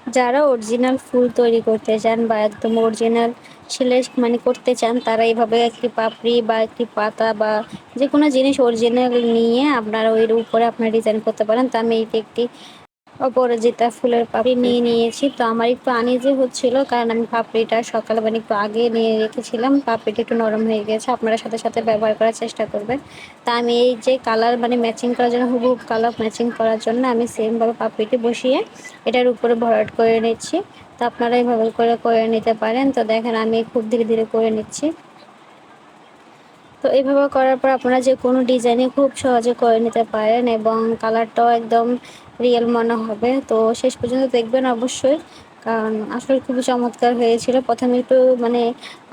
যারা অরিজিনাল ফুল তৈরি করতে চান বা একদম অরিজিনাল সেলাই মানে করতে চান, তারা এইভাবে একটি পাপড়ি বা একটি পাতা বা যেকোনো জিনিস অরিজিনাল নিয়ে আপনারা এর উপরে আপনারা ডিজাইন করতে পারেন। তো আমি এইটি একটি অপরাজিতা ফুলের পাপড়ি নিয়ে নিয়েছি। তো আমার একটু আনইজি হচ্ছিল, কারণ আমি পাপড়িটা সকালে মানে একটু আগে নিয়ে রেখেছিলাম। পাপড়িটা একটু নরম হয়ে গেছে। আপনারা সাথে সাথে ব্যবহার করার চেষ্টা করবেন। তা আমি এই যে কালার মানে ম্যাচিং করার জন্য, হুবহু কালার ম্যাচিং করার জন্য আমি সেমভাবে পাপড়িটি বসিয়ে এটার উপরে ভরাট করে নিচ্ছি। তো আপনারা এভাবে করে নিতে পারেন। তো দেখেন আমি খুব ধীরে ধীরে করে নিচ্ছি। তো এইভাবে করার পর আপনারা যে কোনো ডিজাইনে খুব সহজে করে নিতে পারেন এবং কালারটাও একদম রিয়েল মনে হবে। তো শেষ পর্যন্ত দেখবেন অবশ্যই, কারণ আসলে খুবই চমৎকার হয়েছিল। প্রথমে একটু মানে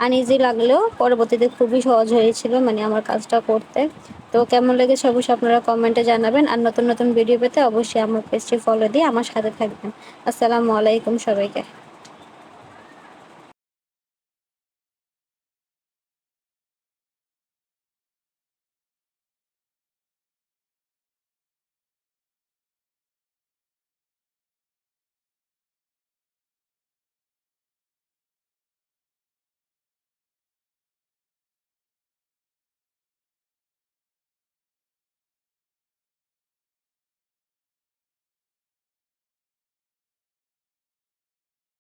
আনইজি লাগলেও পরবর্তীতে খুবই সহজ হয়েছিল মানে আমার কাজটা করতে। তো কেমন লেগেছে অবশ্যই আপনারা কমেন্টে জানাবেন। আর নতুন নতুন ভিডিও পেতে অবশ্যই আমার পেজটি ফলো দিয়ে আমার সাথে থাকবেন। আসসালামু আলাইকুম সবাইকে।